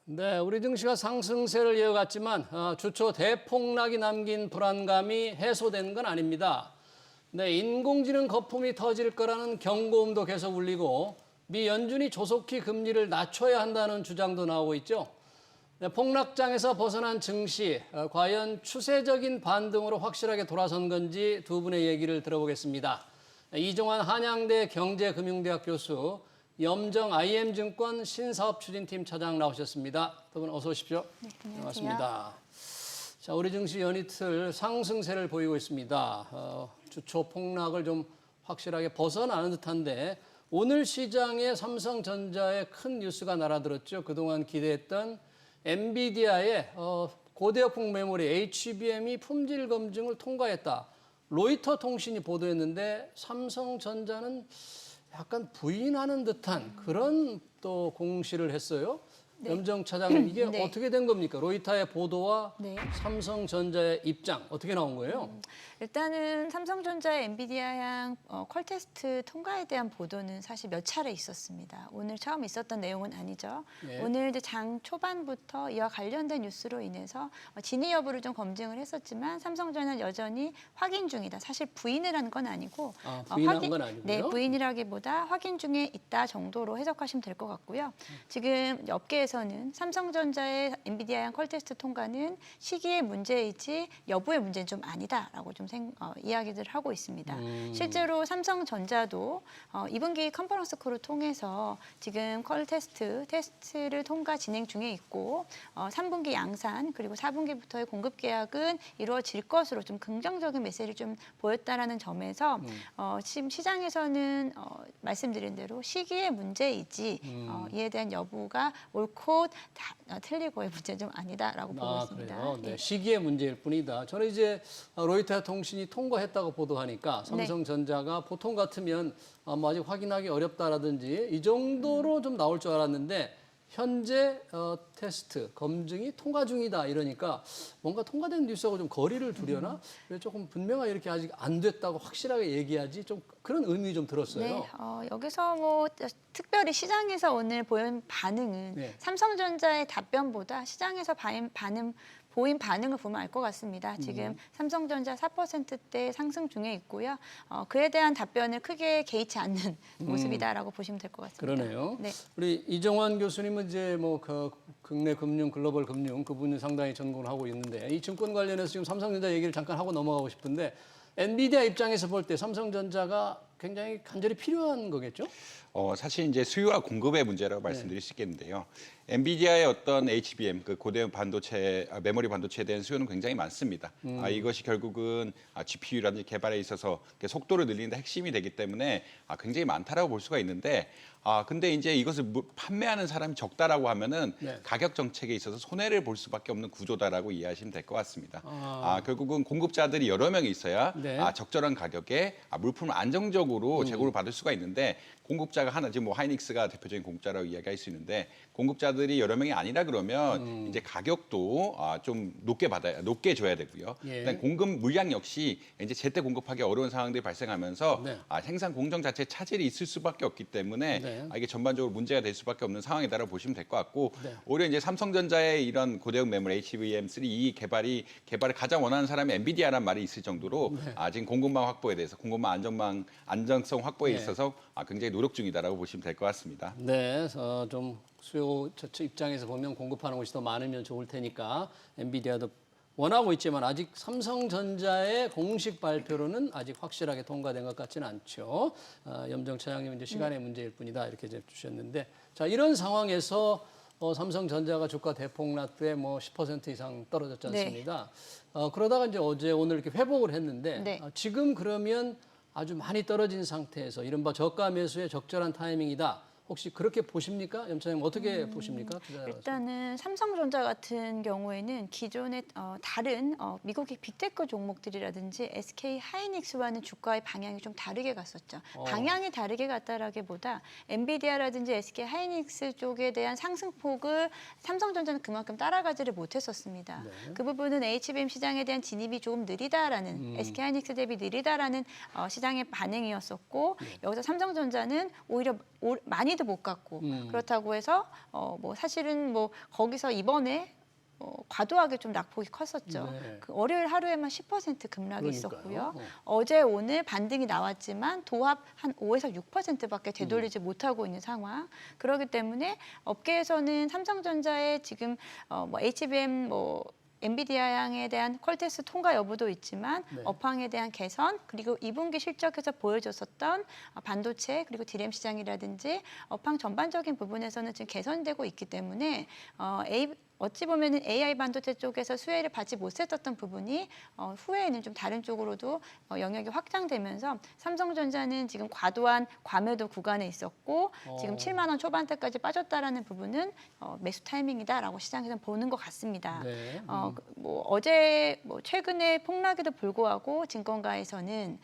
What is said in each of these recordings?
네, 우리 증시가 상승세를 이어갔지만 주초 대폭락이 남긴 불안감이 해소된 건 아닙니다. 네, 인공지능 거품이 터질 거라는 경고음도 계속 울리고 미 연준이 조속히 금리를 낮춰야 한다는 주장도 나오고 있죠. 네, 폭락장에서 벗어난 증시, 과연 추세적인 반등으로 확실하게 돌아선 건지 두 분의 얘기를 들어보겠습니다. 이종환 한양대 경제금융대학 교수, 염정 IM증권 신사업추진팀 차장 나오셨습니다. 두 분 어서 오십시오. 네, 안녕하세요. 반갑습니다. 자, 우리 증시 연이틀 상승세를 보이고 있습니다. 주초 폭락을 좀 확실하게 벗어나는 듯한데 오늘 시장에 삼성전자의 큰 뉴스가 날아들었죠. 그동안 기대했던 엔비디아의 고대역폭 메모리 HBM이 품질 검증을 통과했다. 로이터 통신이 보도했는데 삼성전자는 약간 부인하는 듯한 그런 또 공시를 했어요. 네. 염정 차장님, 이게 네. 어떻게 된 겁니까? 로이터의 보도와 네. 삼성전자의 입장 어떻게 나온 거예요? 일단은 삼성전자의 엔비디아향 퀄 테스트 통과에 대한 보도는 사실 몇 차례 있었습니다. 오늘 처음 있었던 내용은 아니죠. 네. 오늘 이제 장 초반부터 이와 관련된 뉴스로 인해서 진위 여부를 좀 검증을 했었지만 삼성전자는 여전히 확인 중이다. 사실 부인을 한 건 아니고 부인한 건 아니고요. 네, 부인이라기보다 확인 중에 있다 정도로 해석하시면 될 것 같고요. 지금 업계에서는 삼성전자의 엔비디아향 퀄 테스트 통과는 시기의 문제이지 여부의 문제는 좀 아니다라고 좀 이야기들을 하고 있습니다. 실제로 삼성전자도 2분기 컨퍼런스 콜을 통해서 지금 퀄 테스트를 통과 진행 중에 있고 3분기 양산 그리고 4분기부터의 공급 계약은 이루어질 것으로 좀 긍정적인 메시지를 좀 보였다라는 점에서 지금 시장에서는 말씀드린 대로 시기의 문제이지 이에 대한 여부가 옳고 틀리고의 문제는 좀 아니다라고 보고 있습니다. 그래요? 네, 예. 시기의 문제일 뿐이다. 저는 이제 로이터 통신이 통과했다고 보도하니까 삼성전자가 보통 같으면 뭐 아직 확인하기 어렵다라든지 이 정도로 좀 나올 줄 알았는데 현재 테스트 검증이 통과 중이다 이러니까 뭔가 통과된 뉴스하고 좀 거리를 두려나? 그래서 조금 분명하게 이렇게 아직 안 됐다고 확실하게 얘기하지 좀 그런 의미 좀 들었어요. 네, 여기서 뭐 특별히 시장에서 오늘 보인 반응은 네. 삼성전자의 답변보다 시장에서 보인 반응을 보면 알 것 같습니다. 지금 삼성전자 4%대 상승 중에 있고요. 그에 대한 답변을 크게 개의치 않는 모습이다라고 보시면 될 것 같습니다. 그러네요. 네. 우리 이종환 교수님은 이제 뭐 국내 금융, 글로벌 금융 그분이 상당히 전공을 하고 있는데 이 증권 관련해서 지금 삼성전자 얘기를 잠깐 하고 넘어가고 싶은데 엔비디아 입장에서 볼 때 삼성전자가 굉장히 간절히 필요한 거겠죠? 사실 이제 수요와 공급의 문제라고 말씀드릴 수 있겠는데요. 엔비디아의 어떤 HBM, 그 고대형 반도체, 메모리 반도체에 대한 수요는 굉장히 많습니다. 이것이 결국은 GPU라든지 개발에 있어서 속도를 늘리는 데 핵심이 되기 때문에 굉장히 많다라고 볼 수가 있는데, 근데 이제 이것을 판매하는 사람이 적다라고 하면은 가격 정책에 있어서 손해를 볼 수밖에 없는 구조다라고 이해하시면 될 것 같습니다. 결국은 공급자들이 여러 명이 있어야 적절한 가격에 물품을 안정적으로 재고를 받을 수가 있는데 공급자가 하나, 지금 뭐 하이닉스가 대표적인 공급자라고 이야기할 수 있는데 공급자들이 여러 명이 아니라 그러면 이제 가격도 좀 높게 줘야 되고요. 그다음에 공급 물량 역시 이제 제때 공급하기 어려운 상황들이 발생하면서 생산 공정 자체에 차질이 있을 수밖에 없기 때문에 이게 전반적으로 문제가 될 수밖에 없는 상황이다라고 보시면 될 것 같고 오히려 이제 삼성전자의 이런 고대형 메모리 HBM3 이 개발을 가장 원하는 사람이 엔비디아란 말이 있을 정도로 지금 공급망 확보에 대해서 공급망 안정성 확보에 있어서 굉장히 노력 중이다라고 보시면 될 것 같습니다. 네, 좀 수요 입장에서 보면 공급하는 곳이 더 많으면 좋을 테니까 엔비디아도 원하고 있지만 아직 삼성전자의 공식 발표로는 아직 확실하게 통과된 것 같지는 않죠. 염정 차장님 이제 시간의 문제일 뿐이다 이렇게 주셨는데 자 이런 상황에서 삼성전자가 주가 대폭락 때 뭐 10% 이상 떨어졌지 않습니다. 그러다가 이제 어제 오늘 이렇게 회복을 했는데 지금 그러면 아주 많이 떨어진 상태에서 이른바 저가 매수의 적절한 타이밍이다. 혹시 그렇게 보십니까? 염차장님 어떻게 보십니까? 일단은 삼성전자 같은 경우에는 기존의 다른 미국의 빅테크 종목들이라든지 SK 하이닉스와는 주가의 방향이 좀 다르게 갔었죠. 방향이 다르게 갔다라기보다 엔비디아라든지 SK 하이닉스 쪽에 대한 상승폭을 삼성전자는 그만큼 따라가지를 못했었습니다. 그 부분은 HBM 시장에 대한 진입이 조금 느리다라는 SK 하이닉스 대비 느리다라는 시장의 반응이었었고 여기서 삼성전자는 오히려 많이 재미도 못 갖고 그렇다고 해서 뭐 사실은 뭐 거기서 이번에 과도하게 좀 낙폭이 컸었죠. 네. 그 월요일 하루에만 10% 급락이 그러니까요. 있었고요. 어제 오늘 반등이 나왔지만 도합 한 5에서 6%밖에 되돌리지 못하고 있는 상황. 그렇기 때문에 업계에서는 삼성전자의 지금 뭐 HBM 뭐 엔비디아 양에 대한 퀄테스트 통과 여부도 있지만 네. 업황에 대한 개선 그리고 2분기 실적에서 보여줬었던 반도체 그리고 디램 시장이라든지 업황 전반적인 부분에서는 지금 개선되고 있기 때문에 어찌 보면은 AI 반도체 쪽에서 수혜를 받지 못했었던 부분이 후에는 좀 다른 쪽으로도 영역이 확장되면서 삼성전자는 지금 과도한 과매도 구간에 있었고 지금 7만 원 초반대까지 빠졌다라는 부분은 매수 타이밍이다라고 시장에서는 보는 것 같습니다. 네. 뭐 어제 뭐 최근에 폭락에도 불구하고 증권가에서는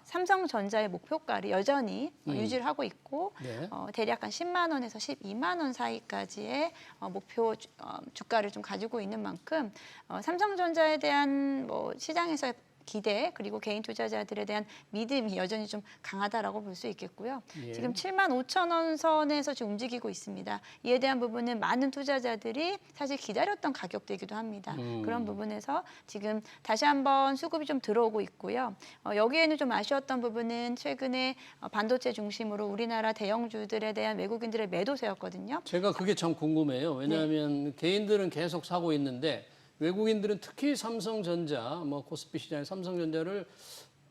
삼성전자의 목표가를 여전히 유지를 하고 있고 네. 대략 한 10만 원에서 12만 원 사이까지의 목표 주가를 좀 가지고 있는 만큼 삼성전자에 대한 뭐 시장에서의 기대 그리고 개인 투자자들에 대한 믿음이 여전히 좀 강하다라고 볼 수 있겠고요. 예. 지금 7만 5천 원 선에서 지금 움직이고 있습니다. 이에 대한 부분은 많은 투자자들이 사실 기다렸던 가격대이기도 합니다. 그런 부분에서 지금 다시 한번 수급이 좀 들어오고 있고요. 여기에는 좀 아쉬웠던 부분은 최근에 반도체 중심으로 우리나라 대형주들에 대한 외국인들의 매도세였거든요. 제가 그게 참 궁금해요. 네. 왜냐하면 개인들은 계속 사고 있는데 외국인들은 특히 삼성전자, 뭐 코스피 시장의 삼성전자를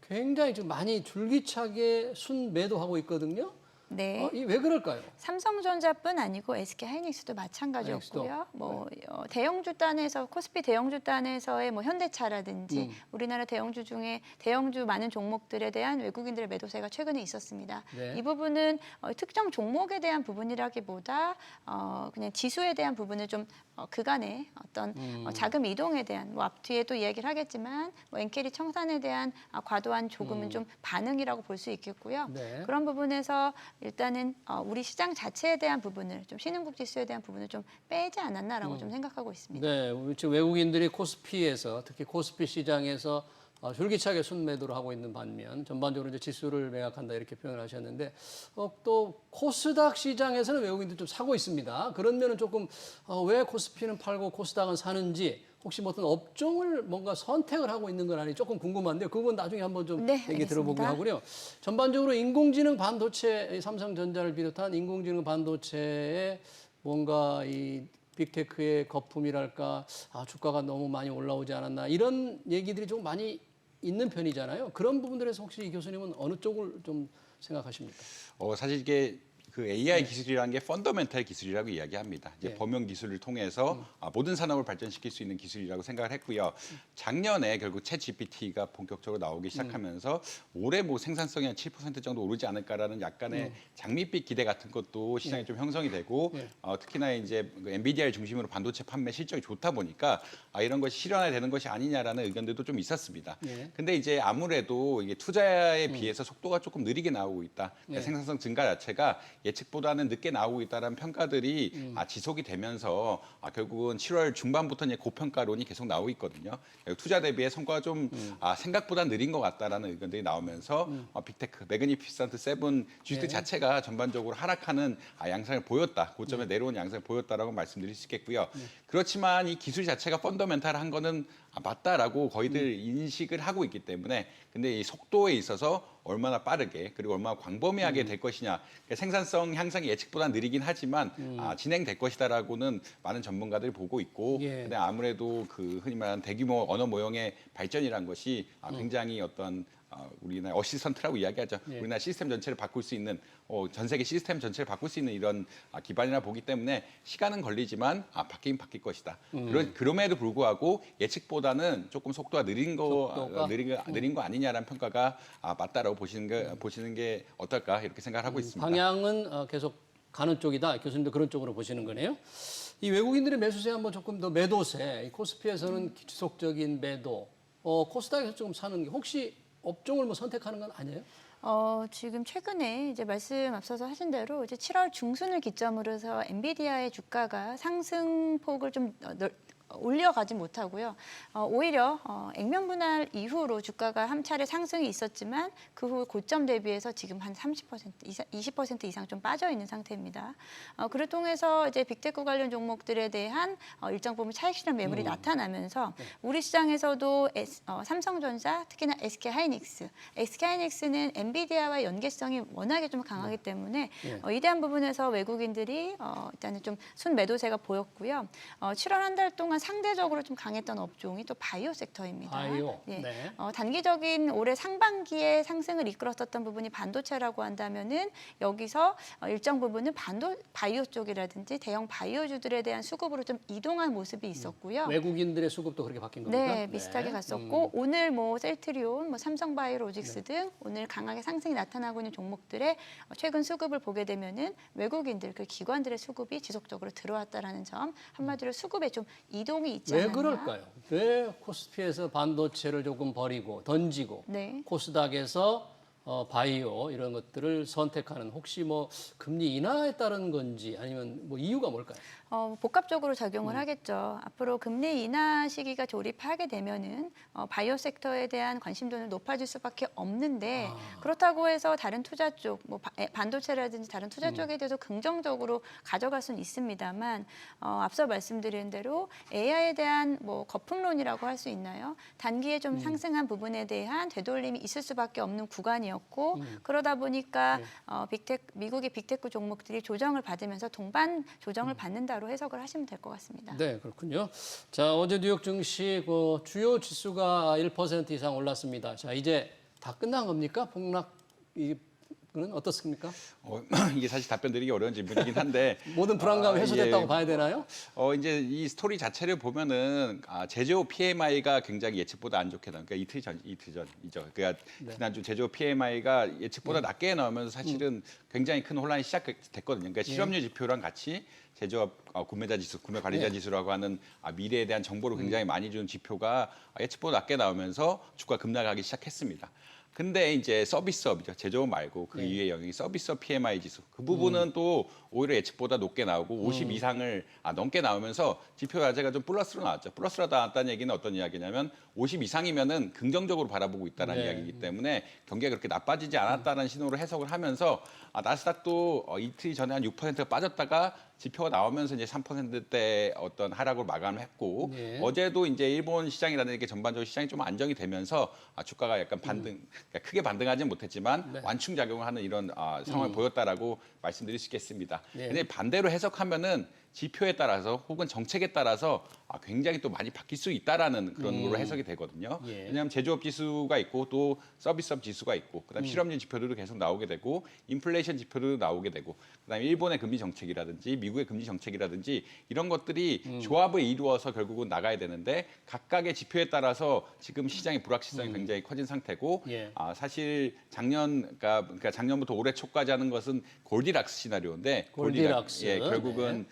굉장히 좀 많이 줄기차게 순매도하고 있거든요. 네. 왜 그럴까요? 삼성전자뿐 아니고 SK하이닉스도 마찬가지였고요. 뭐 대형주 단에서 코스피 대형주 단에서의 뭐 현대차라든지 우리나라 대형주 중에 대형주 많은 종목들에 대한 외국인들의 매도세가 최근에 있었습니다. 네. 이 부분은 특정 종목에 대한 부분이라기보다 그냥 지수에 대한 부분을 좀 그간의 어떤 자금 이동에 대한 뭐 앞뒤에 또 이야기를 하겠지만 뭐 엔캐리 청산에 대한 과도한 조금은 좀 반응이라고 볼 수 있겠고요. 네. 그런 부분에서 일단은 우리 시장 자체에 대한 부분을 좀 신흥국 지수에 대한 부분을 좀 빼지 않았나라고 좀 생각하고 있습니다. 네, 지금 외국인들이 코스피에서 특히 코스피 시장에서 줄기차게 순매도를 하고 있는 반면 전반적으로 이제 지수를 매각한다 이렇게 표현을 하셨는데 또 코스닥 시장에서는 외국인들이 좀 사고 있습니다. 그런 면은 조금 왜 코스피는 팔고 코스닥은 사는지 혹시 뭐 어떤 업종을 뭔가 선택을 하고 있는 건 아닌지 조금 궁금한데요. 그건 나중에 한번 좀 네, 얘기 알겠습니다. 들어보기로 하고요. 전반적으로 인공지능 반도체, 삼성전자를 비롯한 인공지능 반도체에 뭔가 이 빅테크의 거품이랄까, 주가가 너무 많이 올라오지 않았나 이런 얘기들이 좀 많이 있는 편이잖아요. 그런 부분들에서 혹시 이 교수님은 어느 쪽을 좀 생각하십니까? 사실 이게 그 AI 기술이라는 게 펀더멘탈 기술이라고 이야기합니다. 이제 네. 범용 기술을 통해서 모든 산업을 발전시킬 수 있는 기술이라고 생각을 했고요. 작년에 결국 챗 GPT가 본격적으로 나오기 시작하면서 올해 뭐 생산성이 한 7% 정도 오르지 않을까라는 약간의 장밋빛 기대 같은 것도 시장에 좀 형성이 되고 특히나 이제 그 엔비디아를 중심으로 반도체 판매 실적이 좋다 보니까 이런 것이 실현화되는 것이 아니냐라는 의견들도 좀 있었습니다. 근데 이제 아무래도 이게 투자에 비해서 속도가 조금 느리게 나오고 있다. 그러니까 생산성 증가 자체가 예측보다는 늦게 나오고 있다는 평가들이 지속이 되면서 결국은 7월 중반부터 이제 고평가론이 계속 나오고 있거든요. 투자 대비의 성과가 좀 생각보다 느린 것 같다라는 의견들이 나오면서 빅테크, 매그니피센트 7 주식 자체가 전반적으로 하락하는 양상을 보였다. 고점에 내려온 양상을 보였다라고 말씀드릴 수 있겠고요. 그렇지만 이 기술 자체가 펀더멘탈한 거는 맞다라고 거의들 인식을 하고 있기 때문에 근데 이 속도에 있어서 얼마나 빠르게 그리고 얼마나 광범위하게 될 것이냐 그러니까 생산성 향상이 예측보다 느리긴 하지만 진행될 것이다라고는 많은 전문가들이 보고 있고 근데 아무래도 그 흔히 말하는 대규모 언어 모형의 발전이란 것이 굉장히 어떤 우리나라 어시스턴트라고 이야기하죠. 우리나라 시스템 전체를 바꿀 수 있는 전 세계 시스템 전체를 바꿀 수 있는 이런 기반이라 보기 때문에 시간은 걸리지만 바뀌긴 바뀔 것이다. 그럼에도 불구하고 예측보다는 조금 속도가 느린 거 아니냐라는 평가가 맞다라고 보시는 게 어떨까 이렇게 생각을 하고 있습니다. 방향은 계속 가는 쪽이다. 교수님도 그런 쪽으로 보시는 거네요. 이 외국인들의 매수세 한번 조금 더 매도세. 이 코스피에서는 지속적인 매도. 코스닥에서 조금 사는 게 혹시 업종을 뭐 선택하는 건 아니에요? 지금 최근에 이제 말씀 앞서서 하신 대로 이제 7월 중순을 기점으로 해서 엔비디아의 주가가 상승폭을 좀 올려가지 못하고요. 오히려 액면 분할 이후로 주가가 한 차례 상승이 있었지만 그 후 고점 대비해서 지금 한 30% 이상, 20% 이상 좀 빠져 있는 상태입니다. 그를 통해서 이제 빅테크 관련 종목들에 대한 일정 부분 차익 실현 매물이 나타나면서 우리 시장에서도 삼성전자, 특히나 SK하이닉스는 엔비디아와 연계성이 워낙에 좀 강하기 때문에 이 대한 부분에서 외국인들이 일단은 좀 순매도세가 보였고요. 7월 한 달 동안 상대적으로 좀 강했던 업종이 또 바이오 섹터입니다. 바이오. 네. 네. 단기적인 올해 상반기에 상승을 이끌었었던 부분이 반도체라고 한다면은 여기서 일정 부분은 바이오 쪽이라든지 대형 바이오주들에 대한 수급으로 좀 이동한 모습이 있었고요. 외국인들의 수급도 그렇게 바뀐 겁니까? 네, 비슷하게 갔었고 오늘 뭐 셀트리온, 뭐 삼성바이오로직스 등 오늘 강하게 상승이 나타나고 있는 종목들의 최근 수급을 보게 되면은 외국인들, 그 기관들의 수급이 지속적으로 들어왔다라는 점, 한마디로 수급에 좀 이동이 있지 왜 않았나. 그럴까요? 왜 코스피에서 반도체를 조금 버리고 던지고 네. 코스닥에서 바이오 이런 것들을 선택하는, 혹시 뭐 금리 인하에 따른 건지 아니면 뭐 이유가 뭘까요? 복합적으로 작용을 하겠죠. 앞으로 금리 인하 시기가 조립하게 되면은 바이오 섹터에 대한 관심도는 높아질 수밖에 없는데 그렇다고 해서 다른 투자 쪽, 뭐 반도체라든지 다른 투자 쪽에 대해서 긍정적으로 가져갈 수는 있습니다만 앞서 말씀드린 대로 AI에 대한 뭐 거품론이라고 할 수 있나요? 단기에 좀 상승한 부분에 대한 되돌림이 있을 수밖에 없는 구간이었고 그러다 보니까 미국의 빅테크 종목들이 조정을 받으면서 동반 조정을 받는다로 해석을 하시면 될 것 같습니다. 네, 그렇군요. 자, 어제 뉴욕 증시 그 주요 지수가 1% 이상 올랐습니다. 자, 이제 다 끝난 겁니까? 폭락 이거는 어떻습니까? 이게 사실 답변드리기 어려운 질문이긴 한데 모든 불안감이 해소됐다고 예. 봐야 되나요? 이제 이 스토리 자체를 보면은 제조업 PMI가 굉장히 예측보다 안 좋게 나온, 그러니까 이틀 전이죠. 그러니까 지난주 제조업 PMI가 예측보다 낮게 나오면서 사실은 굉장히 큰 혼란이 시작됐거든요. 그러니까 실업률 지표랑 같이 제조업 구매자 지수, 구매 관리자 지수라고 하는 미래에 대한 정보를 굉장히 많이 주는 지표가 예측보다 낮게 나오면서 주가 급락하기 시작했습니다. 근데 이제 서비스업이죠. 제조업 말고 그 이외의 영역이 서비스업 PMI 지수. 그 부분은 또 오히려 예측보다 높게 나오고 50 이상을 넘게 나오면서 지표 자체가 좀 플러스로 나왔죠. 플러스로 나왔다는 얘기는 어떤 이야기냐면 50 이상이면은 긍정적으로 바라보고 있다는 이야기이기 때문에 경기가 그렇게 나빠지지 않았다는 신호를 해석을 하면서 나스닥도 이틀 전에 한 6%가 빠졌다가 지표가 나오면서 이제 3%대 어떤 하락을 마감을 했고 어제도 이제 일본 시장이라든지 전반적으로 시장이 좀 안정이 되면서 주가가 약간 그러니까 크게 반등하지는 못했지만 완충 작용을 하는 이런 상황을 보였다라고 말씀드릴 수 있겠습니다. 근데 반대로 해석하면은 지표에 따라서 혹은 정책에 따라서 굉장히 또 많이 바뀔 수 있다라는 그런 걸로 해석이 되거든요. 왜냐하면 제조업 지수가 있고 또 서비스업 지수가 있고 그다음 실업률 지표들도 계속 나오게 되고 인플레이션 지표도 나오게 되고 그다음에 일본의 금리 정책이라든지 미국의 금리 정책이라든지 이런 것들이 조합을 이루어서 결국은 나가야 되는데 각각의 지표에 따라서 지금 시장의 불확실성이 굉장히 커진 상태고 사실 그러니까 작년부터 올해 초까지 하는 것은 골디락스 시나리오인데 골디락스. 결국은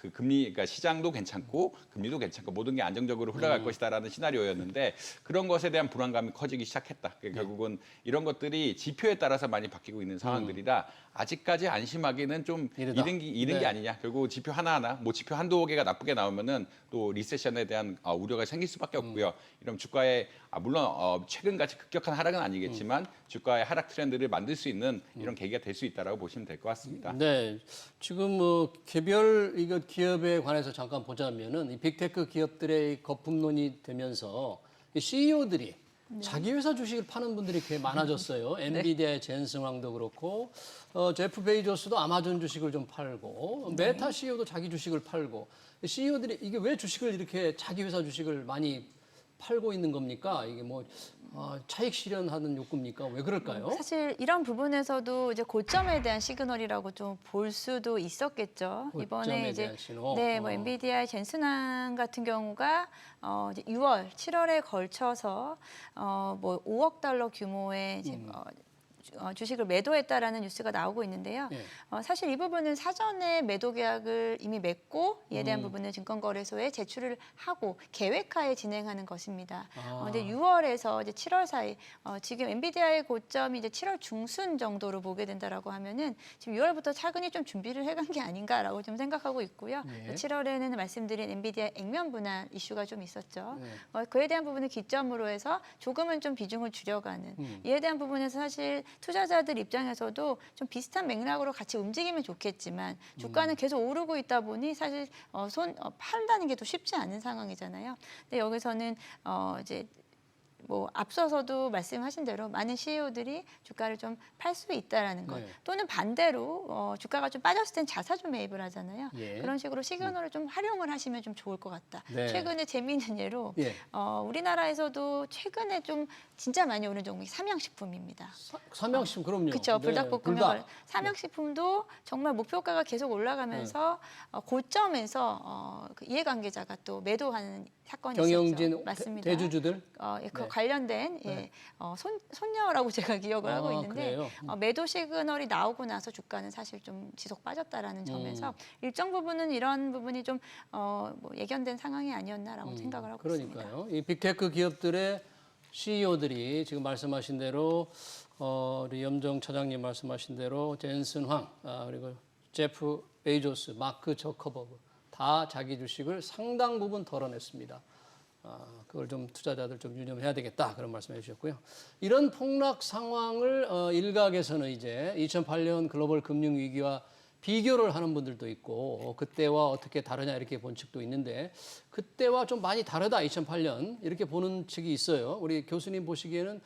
그 금리, 그러니까 시장도 괜찮고 금리도 괜찮고 모든 게 안정적으로 흘러갈 것이다라는 시나리오였는데 그런 것에 대한 불안감이 커지기 시작했다. 결국은 이런 것들이 지표에 따라서 많이 바뀌고 있는 상황들이라 아직까지 안심하기는 좀 이른 게 아니냐. 결국 지표 하나하나, 뭐 지표 한두 개가 나쁘게 나오면은 또 리세션에 대한 우려가 생길 수밖에 없고요. 이런 주가에 물론 최근같이 급격한 하락은 아니겠지만 주가의 하락 트렌드를 만들 수 있는 이런 계기가 될 수 있다라고 보시면 될 것 같습니다. 네, 지금 뭐 개별 이거 기업에 관해서 잠깐 보자면은 이 빅테크 기업들의 거품론이 되면서 이 CEO들이 자기 회사 주식을 파는 분들이 꽤 많아졌어요. 엔비디아의 젠슨 왕도 그렇고 제프 베이조스도 아마존 주식을 좀 팔고 메타 CEO도 자기 주식을 팔고 CEO들이 이게 왜 주식을 이렇게 자기 회사 주식을 많이 팔고 있는 겁니까? 이게 뭐 차익 실현하는 욕구입니까? 왜 그럴까요? 사실 이런 부분에서도 이제 고점에 대한 시그널이라고 좀 볼 수도 있었겠죠. 이번에 이제 대한 신호. 뭐 엔비디아의 젠슨왕 같은 경우가 이제 6월, 7월에 걸쳐서 뭐 5억 달러 규모의 이제 주식을 매도했다라는 뉴스가 나오고 있는데요. 예. 사실 이 부분은 사전에 매도 계약을 이미 맺고 이에 대한 부분은 증권거래소에 제출을 하고 계획하에 진행하는 것입니다. 근데 6월에서 이제 7월 사이 지금 엔비디아의 고점이 이제 7월 중순 정도로 보게 된다라고 하면은 지금 6월부터 차근히 좀 준비를 해간 게 아닌가라고 좀 생각하고 있고요. 예. 7월에는 말씀드린 엔비디아 액면 분할 이슈가 좀 있었죠. 예. 그에 대한 부분을 기점으로 해서 조금은 좀 비중을 줄여가는 이에 대한 부분에서 사실 투자자들 입장에서도 좀 비슷한 맥락으로 같이 움직이면 좋겠지만 주가는 계속 오르고 있다 보니 사실 판다는 게 더 쉽지 않은 상황이잖아요. 근데 여기서는 이제 뭐 앞서서도 말씀하신 대로 많은 CEO들이 주가를 좀 팔 수 있다라는 것 네. 또는 반대로 주가가 좀 빠졌을 땐 자사주 매입을 하잖아요. 예. 그런 식으로 시그널을 좀 활용을 하시면 좀 좋을 것 같다. 네. 최근에 재미있는 예로 예. 우리나라에서도 최근에 좀 진짜 많이 오른 종목이 삼양식품입니다. 삼양식품 그럼요. 그렇죠. 네. 불닭볶음면 삼양식품도 정말 목표가가 계속 올라가면서 고점에서 그 이해관계자가 또 매도하는 사건이 경영진 있었죠. 맞습니다. 대주주들. 그 네. 관련된 네. 손녀라고 제가 기억을 하고 아, 있는데 그래요? 매도 시그널이 나오고 나서 주가는 사실 좀 지속 빠졌다라는 점에서 일정 부분은 이런 부분이 좀 뭐 예견된 상황이 아니었나라고 생각을 하고 있습니다. 그러니까요. 이 빅테크 기업들의 CEO들이 지금 말씀하신 대로 우리 염정 차장님 말씀하신 대로 젠슨 황 그리고 제프 베이조스, 마크 저커버그 다 자기 주식을 상당 부분 덜어냈습니다. 그걸 좀 투자자들 좀 유념해야 되겠다 그런 말씀해 주셨고요. 이런 폭락 상황을 일각에서는 이제 2008년 글로벌 금융 위기와 비교를 하는 분들도 있고 그때와 어떻게 다르냐 이렇게 본 측도 있는데 그때와 좀 많이 다르다 2008년 이렇게 보는 측이 있어요. 우리 교수님 보시기에는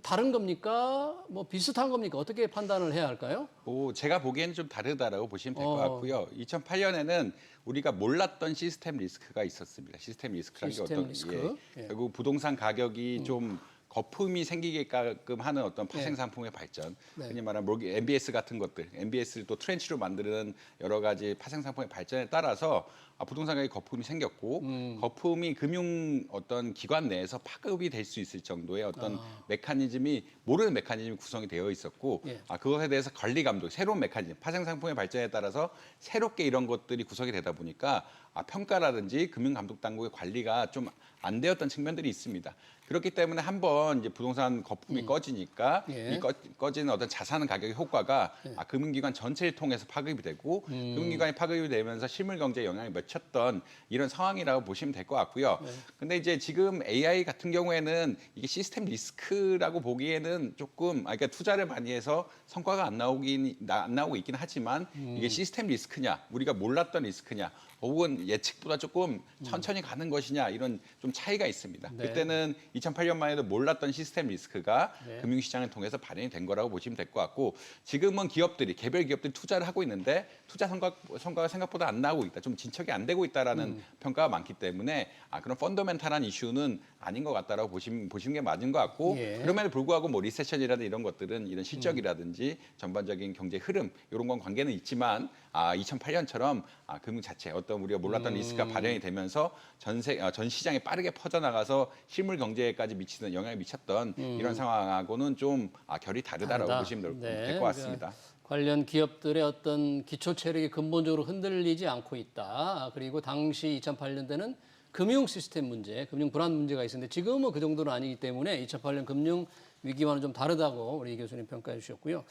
다른 겁니까? 뭐 비슷한 겁니까? 어떻게 판단을 해야 할까요? 제가 보기에는 좀 다르다라고 보시면 될 것 같고요. 2008년에는 우리가 몰랐던 시스템 리스크가 있었습니다. 시스템 리스크라는 게 시스템 리스크. 예. 결국 부동산 가격이 좀 거품이 생기게끔 하는 어떤 파생 상품의 발전, 흔히 말하면 MBS 같은 것들, MBS를 또 트렌치로 만드는 여러 가지 파생 상품의 발전에 따라서 부동산 가격에 거품이 생겼고 거품이 금융 어떤 기관 내에서 파급이 될 수 있을 정도의 어떤 메커니즘이 모르는 메커니즘이 구성이 되어 있었고 예. 그것에 대해서 관리 감독, 새로운 메커니즘, 파생 상품의 발전에 따라서 새롭게 이런 것들이 구성이 되다 보니까 평가라든지 금융 감독 당국의 관리가 좀 안 되었던 측면들이 있습니다. 그렇기 때문에 한번 이제 부동산 거품이 꺼지니까 예. 이 꺼지는 어떤 자산 가격의 효과가 금융기관 전체를 통해서 파급이 되고 금융기관이 파급이 되면서 실물 경제에 영향을 미쳤던 이런 상황이라고 보시면 될 것 같고요. 근데 이제 지금 AI 같은 경우에는 이게 시스템 리스크라고 보기에는 조금 그러니까 투자를 많이 해서 성과가 안 나오고 있긴 하지만 이게 시스템 리스크냐, 우리가 몰랐던 리스크냐, 혹은 예측보다 조금 천천히 가는 것이냐 이런 좀 차이가 있습니다. 네. 그때는 2008년만 해도 몰랐던 시스템 리스크가 금융시장을 통해서 발현이 된 거라고 보시면 될 것 같고 지금은 개별 기업들이 투자를 하고 있는데 투자 성과가 생각보다 안 나오고 있다. 좀 진척이 안 되고 있다라는 평가가 많기 때문에 그런 펀더멘탈한 이슈는 아닌 것 같다라고 보시는 게 맞은 것 같고 예. 그럼에도 불구하고 뭐 리세션이라든지 이런 것들은 이런 실적이라든지 전반적인 경제 흐름 이런 건 관계는 있지만 2008년처럼 금융 자체 어떤 우리가 몰랐던 리스크가 발현이 되면서 전 시장에 빠르게 퍼져나가서 실물 경제까지 미치는 영향을 미쳤던 이런 상황하고는 좀 결이 다르다라고 보시면 될 것 같습니다. 그러니까 관련 기업들의 어떤 기초 체력이 근본적으로 흔들리지 않고 있다. 그리고 당시 2008년대는 금융 시스템 문제, 금융 불안 문제가 있었는데 지금은 그 정도는 아니기 때문에 2008년 금융 위기와는 좀 다르다고 우리 교수님 평가해 주셨고요.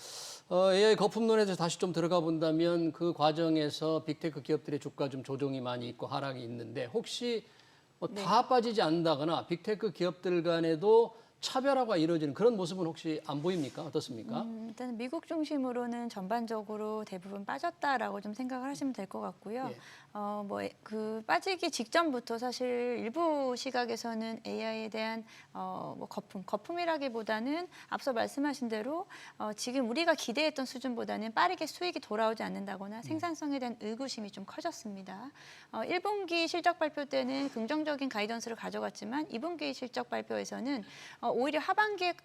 AI 거품론에 대해서 다시 좀 들어가 본다면 그 과정에서 빅테크 기업들의 주가 좀 조정이 많이 있고 하락이 있는데 혹시 다 빠지지 않는다거나 빅테크 기업들 간에도 차별화가 이루어지는 그런 모습은 혹시 안 보입니까? 어떻습니까? 일단 미국 중심으로는 전반적으로 대부분 빠졌다라고 좀 생각을 하시면 될 것 같고요. 예. 그 빠지기 직전부터 사실 일부 시각에서는 AI에 대한 거품이라기보다는 앞서 말씀하신 대로 지금 우리가 기대했던 수준보다는 빠르게 수익이 돌아오지 않는다거나 생산성에 대한 의구심이 좀 커졌습니다. 1분기 실적 발표 때는 긍정적인 가이던스를 가져갔지만 2분기 실적 발표에서는 오히려 하반기에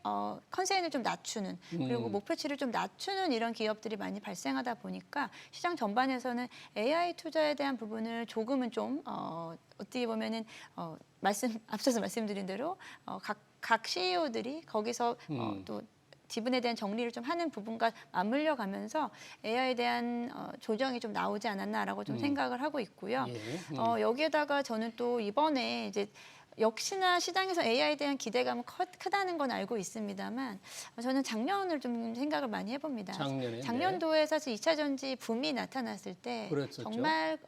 컨센을 좀 낮추는 그리고 목표치를 좀 낮추는 이런 기업들이 많이 발생하다 보니까 시장 전반에서는 AI 투자에 대한 부분을 조금은 좀 어떻게 보면은 앞서서 말씀드린 대로 각 CEO들이 거기서 또 지분에 대한 정리를 좀 하는 부분과 맞물려 가면서 AI에 대한 조정이 좀 나오지 않았나라고 좀 생각을 하고 있고요. 예. 여기에다가 저는 또 이번에 이제 역시나 시장에서 AI에 대한 기대감은 크다는 건 알고 있습니다만 저는 작년을 좀 생각을 많이 해봅니다. 작년에, 작년도에 사실 2차 전지 붐이 나타났을 때 그랬었죠. 정말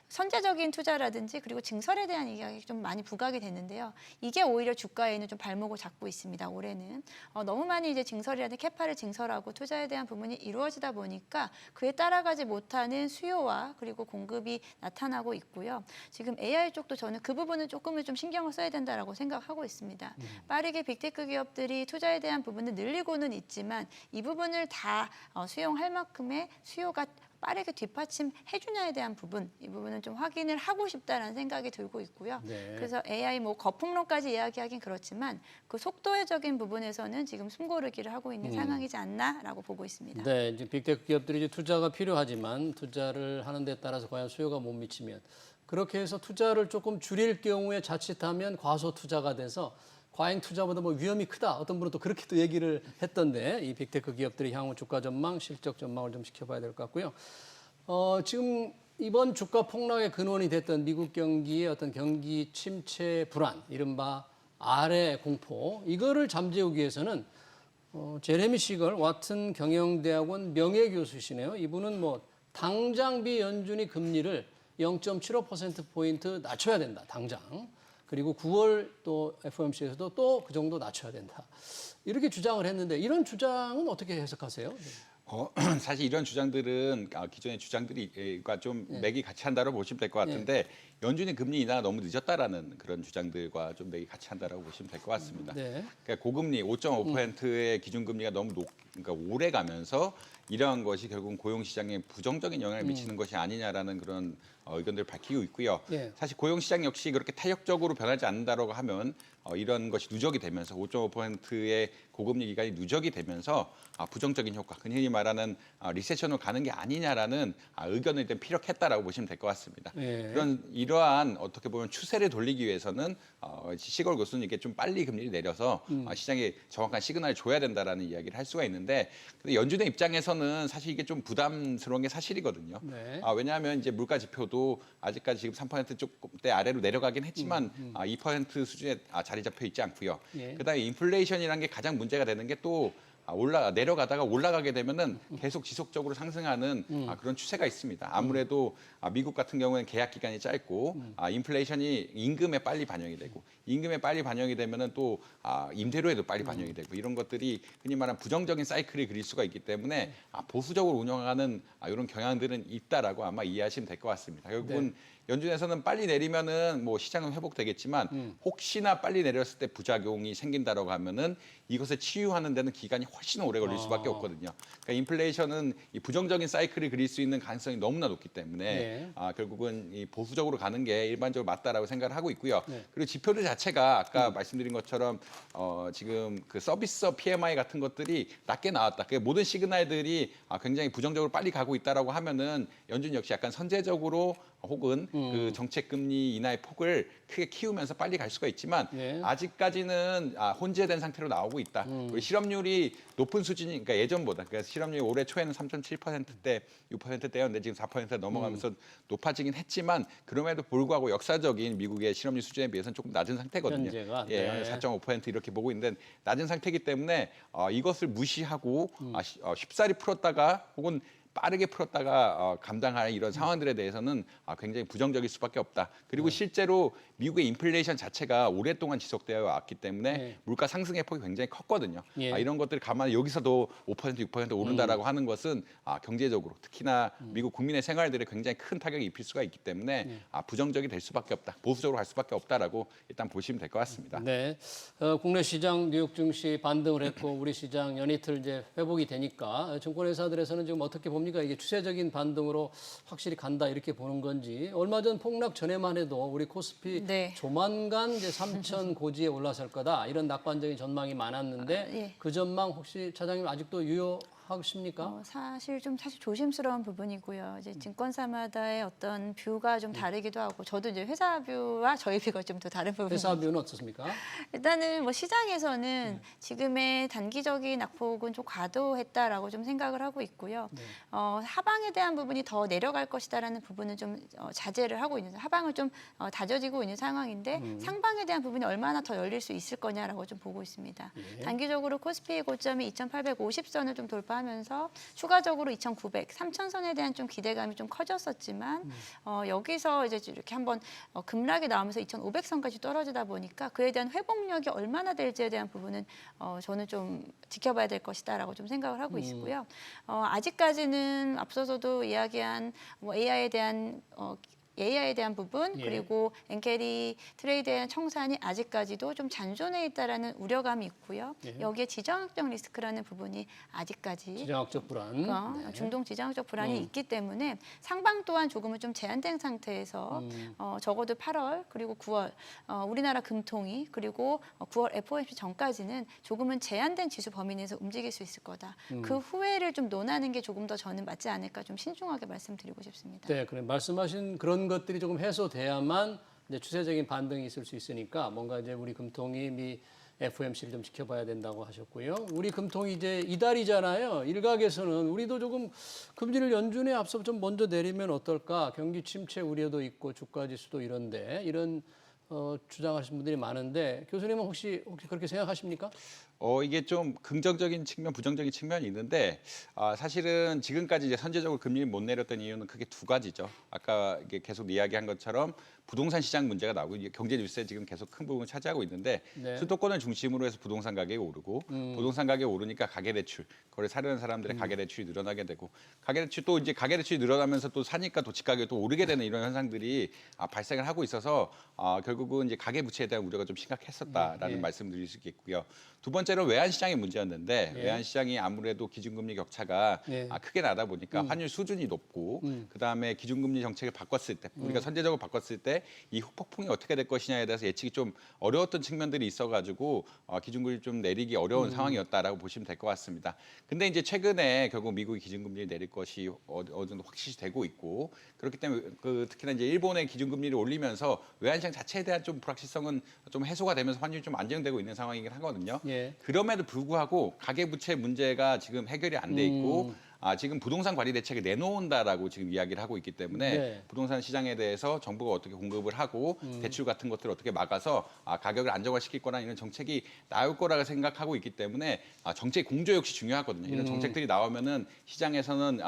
선제적인 투자라든지 그리고 증설에 대한 이야기 좀 많이 부각이 됐는데요. 이게 오히려 주가에는 좀 발목을 잡고 있습니다. 올해는 너무 많이 이제 증설이라든지 캐파를 증설하고 투자에 대한 부분이 이루어지다 보니까 그에 따라가지 못하는 수요와 그리고 공급이 나타나고 있고요. 지금 AI 쪽도 저는 그 부분은 조금은 좀 신경을 써야 된다라고 생각하고 있습니다. 빠르게 빅테크 기업들이 투자에 대한 부분을 늘리고는 있지만 이 부분을 다 수용할 만큼의 수요가 빠르게 뒷받침해주냐에 대한 부분, 이 부분은 좀 확인을 하고 싶다라는 생각이 들고 있고요. 네. 그래서 AI 뭐 거품론까지 이야기하긴 그렇지만 그 속도적인 부분에서는 지금 숨고르기를 하고 있는 상황이지 않나라고 보고 있습니다. 네, 이제 빅테크 기업들이 이제 투자가 필요하지만 투자를 하는 데 따라서 과연 수요가 못 미치면 그렇게 해서 투자를 조금 줄일 경우에 자칫하면 과소 투자가 돼서 과잉 투자보다 뭐 위험이 크다. 어떤 분은 또 그렇게 또 얘기를 했던데 이 빅테크 기업들의 향후 주가 전망, 실적 전망을 좀 지켜봐야 될 것 같고요. 지금 이번 주가 폭락의 근원이 됐던 미국 경기의 어떤 경기 침체 불안, 이른바 아래 공포, 이거를 잠재우기 위해서는 제레미 시걸 와튼 경영대학원 명예교수시네요. 이분은 뭐 당장 연준이 금리를 0.75%포인트 낮춰야 된다. 당장. 그리고 9월 또 FOMC에서도 또 그 정도 낮춰야 된다. 이렇게 주장을 했는데 이런 주장은 어떻게 해석하세요? 사실 이런 주장들은 기존의 주장들과 좀 맥이 같이 한다고 보시면 될 것 같은데 연준이 금리 인하가 너무 늦었다라는 그런 주장들과 좀 맥이 같이 한다고 보시면 될 것 같습니다. 네. 그러니까 고금리 5.5%의 기준금리가 너무 그러니까 오래 가면서 이러한 것이 결국은 고용시장에 부정적인 영향을 미치는 것이 아니냐라는 그런 의견들을 밝히고 있고요. 예. 사실 고용시장 역시 그렇게 타격적으로 변하지 않는다고 하면 이런 것이 누적이 되면서 5.5%의 고금리 기간이 누적이 되면서 부정적인 효과, 흔히 말하는 리세션으로 가는 게 아니냐라는 의견을 일단 피력했다라고 보시면 될 것 같습니다. 예. 이러한 어떻게 보면 추세를 돌리기 위해서는 시걸 교수는 이게 좀 빨리 금리를 내려서 시장에 정확한 시그널을 줘야 된다라는 이야기를 할 수가 있는데 근데 연준의 입장에서는 사실 이게 좀 부담스러운 게 사실이거든요. 네. 왜냐하면 이제 물가 지표도 아직까지 지금 3% 조금대 아래로 내려가긴 했지만 2% 수준에 자리 잡혀 있지 않고요. 예. 그다음에 인플레이션이라는 게 가장 문제가 되는 게 또 내려가다가 올라가게 되면은 계속 지속적으로 상승하는 그런 추세가 있습니다. 아무래도 미국 같은 경우에는 계약 기간이 짧고 인플레이션이 임금에 빨리 반영이 되고 임금에 빨리 반영이 되면은 또 임대료에도 빨리 반영이 되고 이런 것들이 흔히 말하는 부정적인 사이클이 그릴 수가 있기 때문에 보수적으로 운영하는 이런 경향들은 있다라고 아마 이해하시면 될 것 같습니다. 결국은 연준에서는 빨리 내리면은 뭐 시장은 회복되겠지만 혹시나 빨리 내렸을 때 부작용이 생긴다라고 하면은 이것을 치유하는 데는 기간이 훨씬 오래 걸릴 수밖에 없거든요. 그러니까 인플레이션은 이 부정적인 사이클을 그릴 수 있는 가능성이 너무나 높기 때문에 결국은 이 보수적으로 가는 게 일반적으로 맞다라고 생각을 하고 있고요. 그리고 지표들 자체가 아까 말씀드린 것처럼 지금 그 서비스업 PMI 같은 것들이 낮게 나왔다. 그 모든 시그널들이 굉장히 부정적으로 빨리 가고 있다라고 하면은 연준 역시 약간 선제적으로 혹은 그 정책 금리 인하의 폭을 크게 키우면서 빨리 갈 수가 있지만 아직까지는 혼재된 상태로 나오고 있다. 그리고 실업률이 높은 수준이 그러니까 예전보다 그러니까 실업률이 올해 초에는 3.7%대 6%대였는데 지금 4% 넘어가면서 높아지긴 했지만 그럼에도 불구하고 역사적인 미국의 실업률 수준에 비해서는 조금 낮은 상태거든요. 현재가, 예, 네. 4.5% 이렇게 보고 있는데 낮은 상태이기 때문에 이것을 무시하고 쉽사리 풀었다가 혹은 빠르게 풀었다가 감당할 이런 상황들에 대해서는 굉장히 부정적일 수밖에 없다. 그리고 실제로 미국의 인플레이션 자체가 오랫동안 지속되어 왔기 때문에 물가 상승의 폭이 굉장히 컸거든요. 예. 이런 것들을 감안해 여기서도 5% 6% 오른다라고 하는 것은 경제적으로 특히나 미국 국민의 생활들에 굉장히 큰 타격이 입힐 수가 있기 때문에 부정적이 될 수밖에 없다. 보수적으로 갈 수밖에 없다라고 일단 보시면 될 것 같습니다. 네, 국내 시장 뉴욕 증시 반등을 했고 우리 시장 연이틀 이제 회복이 되니까 증권회사들에서는 지금 어떻게 봅니까? 이게 추세적인 반등으로 확실히 간다 이렇게 보는 건지 얼마 전 폭락 전에만 해도 우리 코스피 조만간 이제 3천 고지에 올라설 거다 이런 낙관적인 전망이 많았는데 그 전망 혹시 차장님 아직도 유효? 하십니까? 사실 조심스러운 부분이고요. 이제 증권사마다의 어떤 뷰가 좀 다르기도 하고, 저도 이제 회사 뷰와 저희 뷰가 좀 더 다른 부분이 회사 뷰는 어떻습니까? 일단은 뭐 시장에서는 지금의 단기적인 낙폭은 좀 과도했다라고 좀 생각을 하고 있고요. 하방에 대한 부분이 더 내려갈 것이다라는 부분은 좀 자제를 하고 있는, 하방을 좀 다져지고 있는 상황인데 상방에 대한 부분이 얼마나 더 열릴 수 있을 거냐라고 좀 보고 있습니다. 단기적으로 코스피의 고점이 2,850선을 좀 돌파하면서 추가적으로 2,900, 3,000선에 대한 좀 기대감이 좀 커졌었지만 여기서 이제 이렇게 한번 급락이 나오면서 2,500선까지 떨어지다 보니까 그에 대한 회복력이 얼마나 될지에 대한 부분은 저는 좀 지켜봐야 될 것이다라고 좀 생각을 하고 있고요. 아직까지는 앞서서도 이야기한 뭐 AI에 대한 부분, 예. 그리고 엔캐리 트레이드에 대한 청산이 아직까지도 좀 잔존해 있다라는 우려감이 있고요. 예. 여기에 지정학적 리스크라는 부분이 아직까지 지정학적 불안. 네. 중동 지정학적 불안이 있기 때문에 상방 또한 조금은 좀 제한된 상태에서 적어도 8월 그리고 9월 우리나라 금통위 그리고 9월 FOMC 전까지는 조금은 제한된 지수 범위 내에서 움직일 수 있을 거다. 그 후회를 좀 논하는 게 조금 더 저는 맞지 않을까 좀 신중하게 말씀드리고 싶습니다. 네, 그래 말씀하신 그런 것들이 조금 해소돼야만 이제 추세적인 반등이 있을 수 있으니까 뭔가 이제 우리 금통위 미 FOMC를 좀 지켜봐야 된다고 하셨고요. 우리 금통위 이제 이달이잖아요. 일각에서는 우리도 조금 금리를 연준에 앞서 좀 먼저 내리면 어떨까? 경기 침체 우려도 있고 주가 지수도 이런데 이런 주장하시는 분들이 많은데 교수님은 혹시 그렇게 생각하십니까? 이게 좀 긍정적인 측면, 부정적인 측면이 있는데 사실은 지금까지 이제 선제적으로 금리를 못 내렸던 이유는 크게 두 가지죠. 아까 이게 계속 이야기한 것처럼 부동산 시장 문제가 나오고 이게 경제 뉴스에 지금 계속 큰 부분을 차지하고 있는데 네. 수도권을 중심으로 해서 부동산 가격이 오르고 부동산 가격이 오르니까 가계대출, 그걸 사려는 사람들의 가계대출이 늘어나게 되고 가계대출 또 이제 가계대출이 늘어나면서 또 사니까 도치 가격이 또 오르게 되는 이런 현상들이 발생을 하고 있어서 결국은 이제 가계부채에 대한 우려가 좀 심각했었다라는 예. 말씀드릴 수 있겠고요. 두 번째로 외환시장의 문제였는데 예. 외환시장이 아무래도 기준금리 격차가 예. 크게 나다 보니까 환율 수준이 높고 그다음에 기준금리 정책을 바꿨을 때 우리가 선제적으로 바꿨을 때 이 후폭풍이 어떻게 될 것이냐에 대해서 예측이 좀 어려웠던 측면들이 있어가지고 기준금리 좀 내리기 어려운 상황이었다라고 보시면 될 것 같습니다. 근데 이제 최근에 결국 미국이 기준금리를 내릴 것이 어느 정도 확실시 되고 있고 그렇기 때문에 특히나 이제 일본의 기준금리를 올리면서 외환시장 자체에 대한 좀 불확실성은 좀 해소가 되면서 환율이 좀 안정되고 있는 상황이긴 하거든요. 예. 그럼에도 불구하고 가계부채 문제가 지금 해결이 안 돼 있고 지금 부동산 관리 대책을 내놓는다라고 지금 이야기를 하고 있기 때문에 네. 부동산 시장에 대해서 정부가 어떻게 공급을 하고 대출 같은 것들을 어떻게 막아서 가격을 안정화시킬 거나 이런 정책이 나올 거라고 생각하고 있기 때문에 정책 공조 역시 중요하거든요. 이런 정책들이 나오면은 시장에서는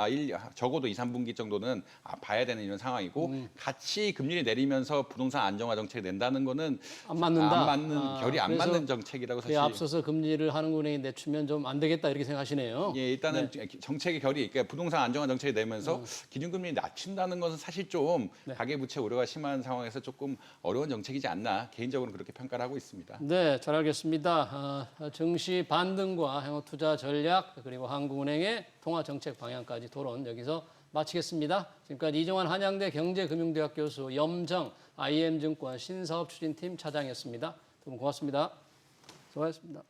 적어도 2, 3분기 정도는 봐야 되는 이런 상황이고 같이 금리를 내리면서 부동산 안정화 정책을 낸다는 거는 안 맞는다. 안 맞는 결이 안 그래서 맞는 정책이라고 사실. 앞서서 금리를 한국은행이 내추면 좀 안 되겠다 이렇게 생각하시네요. 예, 일단은 정책의 결이 그러니까 부동산 안정화 정책이 내면서 기준금리 낮춘다는 것은 사실 좀 가계부채 우려가 심한 상황에서 조금 어려운 정책이지 않나 개인적으로 그렇게 평가를 하고 있습니다. 네, 잘 알겠습니다. 증시 반등과 향후 투자 전략 그리고 한국은행의 통화 정책 방향까지 토론 여기서 마치겠습니다. 지금까지 이종환 한양대 경제금융대학 교수, 염정 IM증권 신사업 추진팀 차장이었습니다. 두 분 고맙습니다. 수고하셨습니다.